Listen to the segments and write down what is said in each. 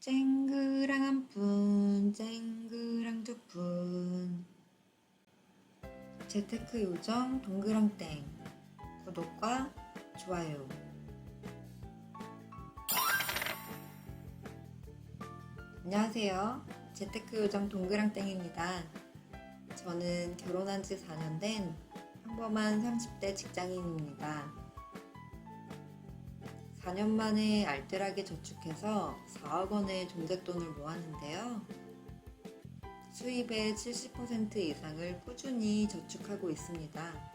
쨍그랑 한 푼, 쨍그랑 두 푼. 재테크 요정 동그랑땡. 구독과 좋아요. 안녕하세요. 재테크 요정 동그랑땡입니다. 저는 결혼한 지 4년 된 평범한 30대 직장인입니다. 4년 만에 알뜰하게 저축해서 4억 원의 종잣돈을 모았는데요. 수입의 70% 이상을 꾸준히 저축하고 있습니다.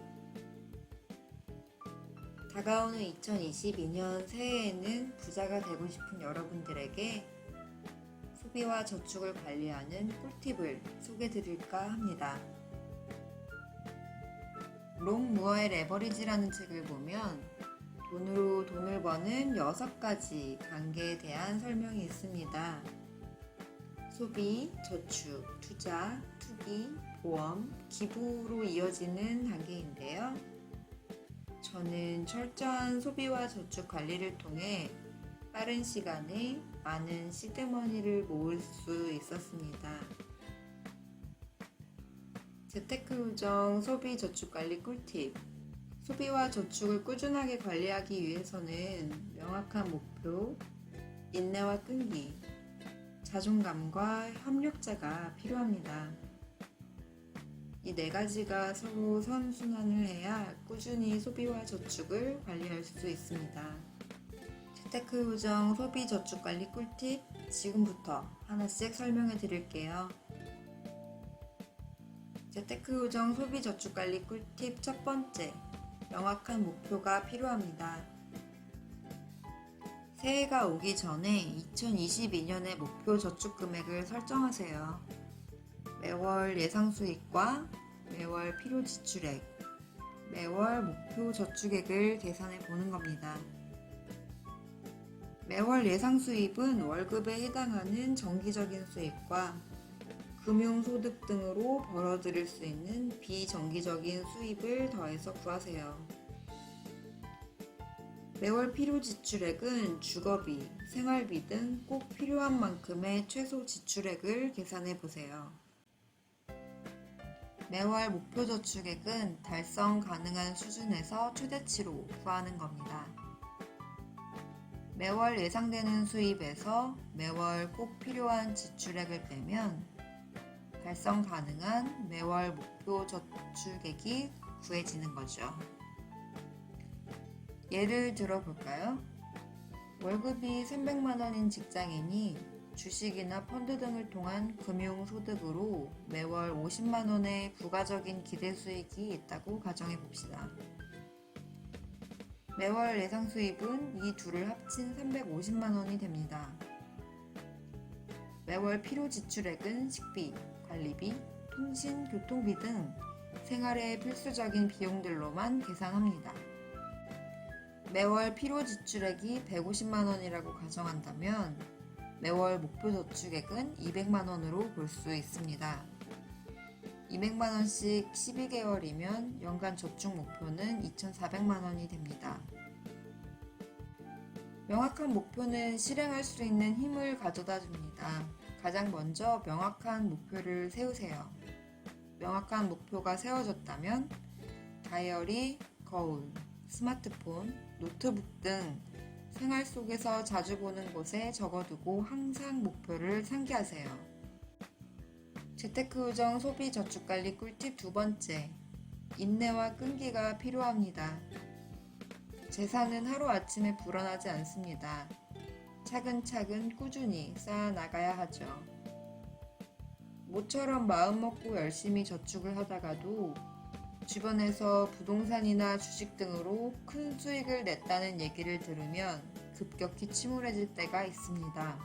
다가오는 2022년 새해에는 부자가 되고 싶은 여러분들에게 소비와 저축을 관리하는 꿀팁을 소개드릴까 합니다. 롱 무어의 레버리지라는 책을 보면 돈으로 돈을 버는 6가지 단계에 대한 설명이 있습니다. 소비, 저축, 투자, 투기, 보험, 기부로 이어지는 단계인데요. 저는 철저한 소비와 저축 관리를 통해 빠른 시간에 많은 시드머니를 모을 수 있었습니다. 재테크 요정 소비 저축 관리 꿀팁. 소비와 저축을 꾸준하게 관리하기 위해서는 명확한 목표, 인내와 끈기, 자존감과 협력자가 필요합니다. 이 4가지가 서로 선순환을 해야 꾸준히 소비와 저축을 관리할 수 있습니다. 재테크 요정 소비 저축 관리 꿀팁 지금부터 하나씩 설명해 드릴게요. 재테크 요정 소비 저축 관리 꿀팁 첫 번째, 명확한 목표가 필요합니다. 새해가 오기 전에 2022년의 목표 저축 금액을 설정하세요. 매월 예상 수익과 매월 필요 지출액, 매월 목표 저축액을 계산해 보는 겁니다. 매월 예상 수입은 월급에 해당하는 정기적인 수입과 금융소득 등으로 벌어들일 수 있는 비정기적인 수입을 더해서 구하세요. 매월 필요 지출액은 주거비, 생활비 등 꼭 필요한 만큼의 최소 지출액을 계산해 보세요. 매월 목표 저축액은 달성 가능한 수준에서 최대치로 구하는 겁니다. 매월 예상되는 수입에서 매월 꼭 필요한 지출액을 빼면 달성 가능한 매월 목표 저축액이 구해지는 거죠. 예를 들어 볼까요? 월급이 300만 원인 직장인이 주식이나 펀드 등을 통한 금융소득으로 매월 50만 원의 부가적인 기대 수익이 있다고 가정해 봅시다. 매월 예상 수입은 이 둘을 합친 350만 원이 됩니다. 매월 필요 지출액은 식비, 관리비, 통신, 교통비 등 생활의 필수적인 비용들로만 계산합니다. 매월 필요 지출액이 150만 원이라고 가정한다면 매월 목표 저축액은 200만 원으로 볼 수 있습니다. 200만 원씩 12개월이면 연간 저축 목표는 2,400만 원이 됩니다. 명확한 목표는 실행할 수 있는 힘을 가져다 줍니다. 가장 먼저 명확한 목표를 세우세요. 명확한 목표가 세워졌다면 다이어리, 거울, 스마트폰, 노트북 등 생활 속에서 자주 보는 곳에 적어두고 항상 목표를 상기하세요. 재테크 요정 소비 저축 관리 꿀팁 두 번째, 인내와 끈기가 필요합니다. 재산은 하루아침에 불어나지 않습니다. 차근차근 꾸준히 쌓아 나가야 하죠. 모처럼 마음먹고 열심히 저축을 하다가도 주변에서 부동산이나 주식 등으로 큰 수익을 냈다는 얘기를 들으면 급격히 침울해질 때가 있습니다.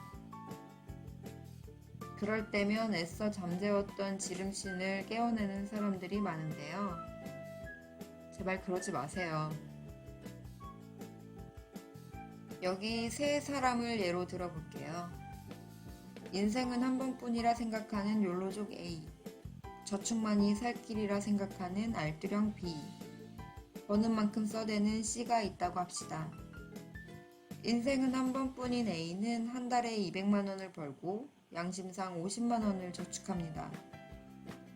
그럴 때면 애써 잠재웠던 지름신을 깨워내는 사람들이 많은데요. 제발 그러지 마세요. 여기 세 사람을 예로 들어볼게요. 인생은 한 번뿐이라 생각하는 욜로족 A, 저축만이 살 길이라 생각하는 알뜰형 B, 버는 만큼 써대는 C가 있다고 합시다. 인생은 한 번뿐인 A는 한 달에 200만 원을 벌고 양심상 50만 원을 저축합니다.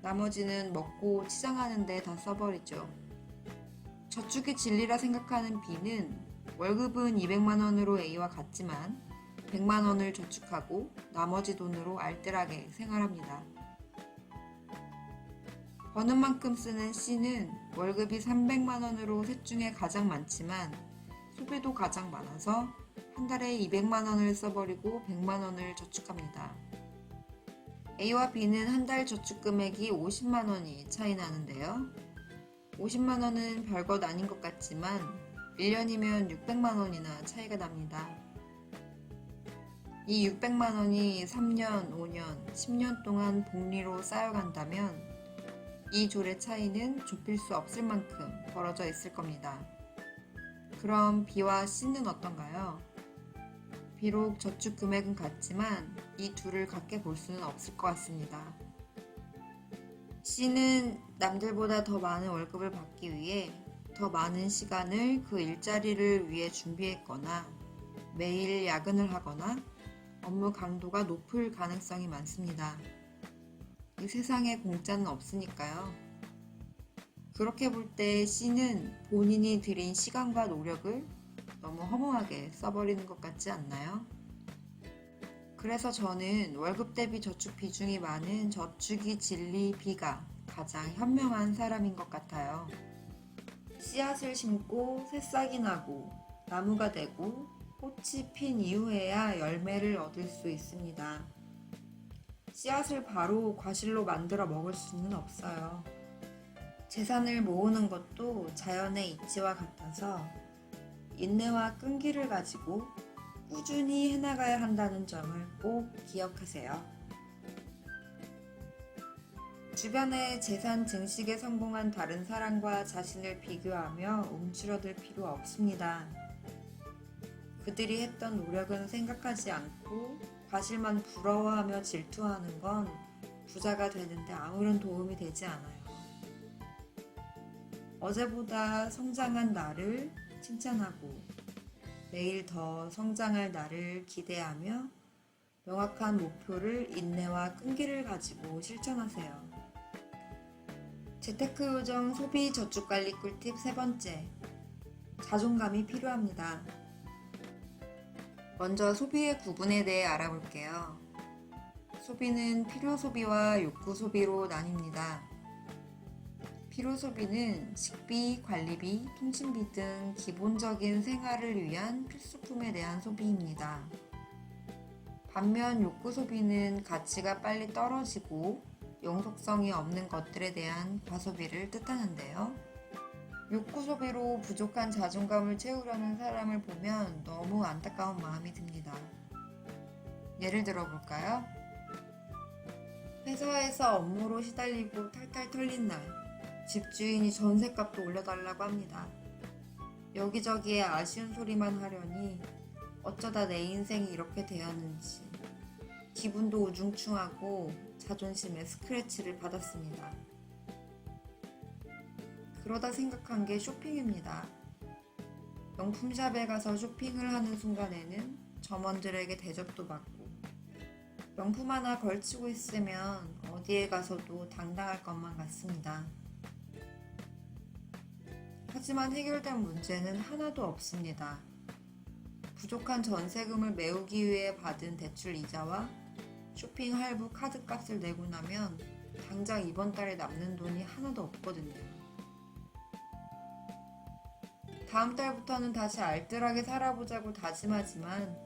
나머지는 먹고 치장하는 데 다 써버리죠. 저축이 진리라 생각하는 B는 월급은 200만 원으로 A와 같지만 100만 원을 저축하고 나머지 돈으로 알뜰하게 생활합니다. 버는 만큼 쓰는 C는 월급이 300만 원으로 셋 중에 가장 많지만 소비도 가장 많아서 한 달에 200만 원을 써버리고 100만 원을 저축합니다. A와 B는 한 달 저축 금액이 50만 원이 차이 나는데요. 50만 원은 별것 아닌 것 같지만 1년이면 600만 원이나 차이가 납니다. 이 600만 원이 3년, 5년, 10년 동안 복리로 쌓여간다면 이 둘의 차이는 좁힐 수 없을 만큼 벌어져 있을 겁니다. 그럼 B와 C는 어떤가요? 비록 저축 금액은 같지만 이 둘을 같게 볼 수는 없을 것 같습니다. C는 남들보다 더 많은 월급을 받기 위해 더 많은 시간을 그 일자리를 위해 준비했거나 매일 야근을 하거나 업무 강도가 높을 가능성이 많습니다. 이 세상에 공짜는 없으니까요. 그렇게 볼 때 C는 본인이 들인 시간과 노력을 너무 허무하게 써버리는 것 같지 않나요? 그래서 저는 월급 대비 저축 비중이 많은 저축이 진리 B가 가장 현명한 사람인 것 같아요. 씨앗을 심고 새싹이 나고 나무가 되고 꽃이 핀 이후에야 열매를 얻을 수 있습니다. 씨앗을 바로 과실로 만들어 먹을 수는 없어요. 재산을 모으는 것도 자연의 이치와 같아서 인내와 끈기를 가지고 꾸준히 해나가야 한다는 점을 꼭 기억하세요. 주변의 재산 증식에 성공한 다른 사람과 자신을 비교하며 움츠러들 필요 없습니다. 그들이 했던 노력은 생각하지 않고 과실만 부러워하며 질투하는 건 부자가 되는데 아무런 도움이 되지 않아요. 어제보다 성장한 나를 칭찬하고 내일 더 성장할 나를 기대하며 명확한 목표를 인내와 끈기를 가지고 실천하세요. 재테크 요정 소비 저축 관리 꿀팁 세 번째, 자존감이 필요합니다. 먼저 소비의 구분에 대해 알아볼게요. 소비는 필요 소비와 욕구 소비로 나뉩니다. 필요 소비는 식비, 관리비, 통신비 등 기본적인 생활을 위한 필수품에 대한 소비입니다. 반면 욕구 소비는 가치가 빨리 떨어지고 영속성이 없는 것들에 대한 과소비를 뜻하는데요. 욕구 소비로 부족한 자존감을 채우려는 사람을 보면 너무 안타까운 마음이 듭니다. 예를 들어 볼까요? 회사에서 업무로 시달리고 탈탈 털린 날, 집주인이 전셋값도 올려달라고 합니다. 여기저기에 아쉬운 소리만 하려니 어쩌다 내 인생이 이렇게 되었는지 기분도 우중충하고 자존심에 스크래치를 받았습니다. 그러다 생각한 게 쇼핑입니다. 명품샵에 가서 쇼핑을 하는 순간에는 점원들에게 대접도 받고 명품 하나 걸치고 있으면 어디에 가서도 당당할 것만 같습니다. 하지만 해결된 문제는 하나도 없습니다. 부족한 전세금을 메우기 위해 받은 대출 이자와 쇼핑 할부 카드값을 내고 나면 당장 이번 달에 남는 돈이 하나도 없거든요. 다음 달부터는 다시 알뜰하게 살아보자고 다짐하지만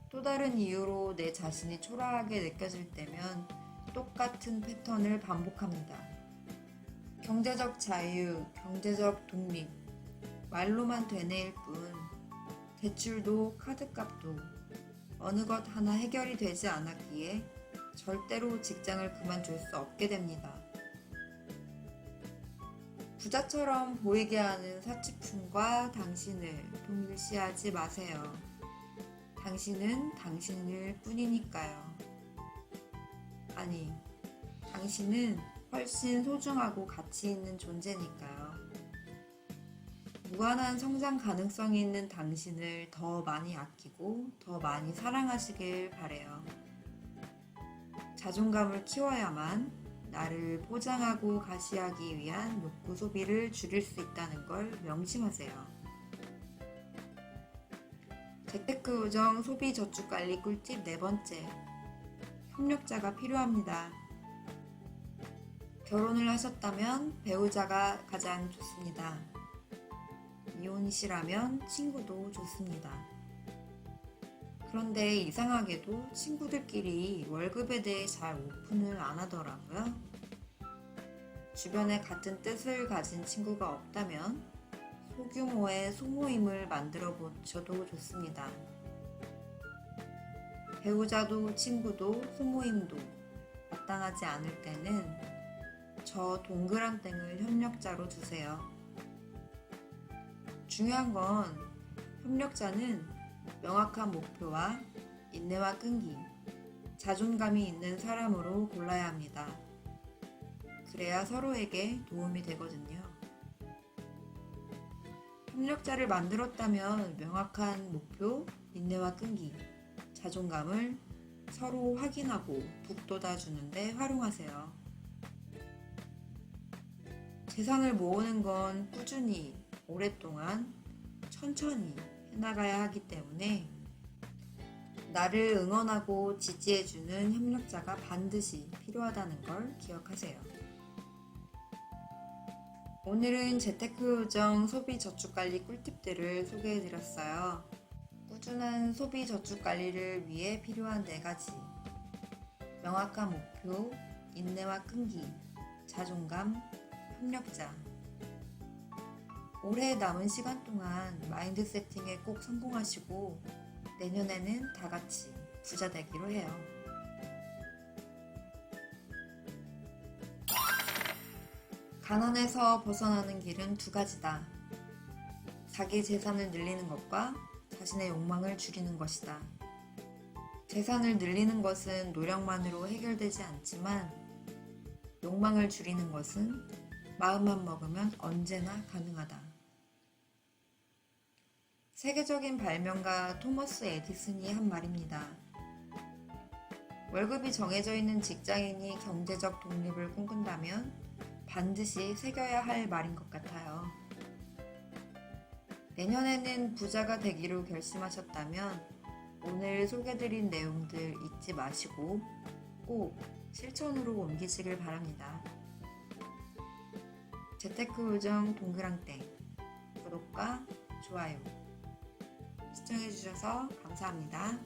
또 다른 이유로 내 자신이 초라하게 느껴질 때면 똑같은 패턴을 반복합니다. 경제적 자유, 경제적 독립, 말로만 되뇌일 뿐 대출도 카드값도 어느 것 하나 해결이 되지 않았기에 절대로 직장을 그만둘 수 없게 됩니다. 부자처럼 보이게 하는 사치품과 당신을 동일시하지 마세요. 당신은 당신일 뿐이니까요. 아니, 당신은 훨씬 소중하고 가치 있는 존재니까요. 무한한 성장 가능성이 있는 당신을 더 많이 아끼고 더 많이 사랑하시길 바래요. 자존감을 키워야만 나를 포장하고 가시하기 위한 욕구 소비를 줄일 수 있다는 걸 명심하세요. 재테크 우정 소비 저축 관리 꿀팁 네 번째. 협력자가 필요합니다. 결혼을 하셨다면 배우자가 가장 좋습니다. 이혼이시라면 친구도 좋습니다. 그런데 이상하게도 친구들끼리 월급에 대해 잘 오픈을 안 하더라고요. 주변에 같은 뜻을 가진 친구가 없다면 소규모의 소모임을 만들어 보셔도 좋습니다. 배우자도 친구도 소모임도 마땅하지 않을 때는 저 동그랑땡을 협력자로 두세요. 중요한 건 협력자는 명확한 목표와 인내와 끈기, 자존감이 있는 사람으로 골라야 합니다. 그래야 서로에게 도움이 되거든요. 협력자를 만들었다면 명확한 목표, 인내와 끈기, 자존감을 서로 확인하고 북돋아주는데 활용하세요. 재산을 모으는 건 꾸준히, 오랫동안, 천천히 해나가야 하기 때문에 나를 응원하고 지지해주는 협력자가 반드시 필요하다는 걸 기억하세요. 오늘은 재테크 우정 소비 저축 관리 꿀팁들을 소개해드렸어요. 꾸준한 소비 저축 관리를 위해 필요한 4가지. 명확한 목표, 인내와 끈기, 자존감, 협력자. 올해 남은 시간 동안 마인드 세팅에 꼭 성공하시고 내년에는 다 같이 부자 되기로 해요. 가난에서 벗어나는 길은 2가지다. 자기 재산을 늘리는 것과 자신의 욕망을 줄이는 것이다. 재산을 늘리는 것은 노력만으로 해결되지 않지만 욕망을 줄이는 것은 마음만 먹으면 언제나 가능하다. 세계적인 발명가 토머스 에디슨이 한 말입니다. 월급이 정해져 있는 직장인이 경제적 독립을 꿈꾼다면 반드시 새겨야 할 말인 것 같아요. 내년에는 부자가 되기로 결심하셨다면 오늘 소개드린 내용들 잊지 마시고 꼭 실천으로 옮기시길 바랍니다. 재테크 우정 동그랑땡 구독과 좋아요 시청해주셔서 감사합니다.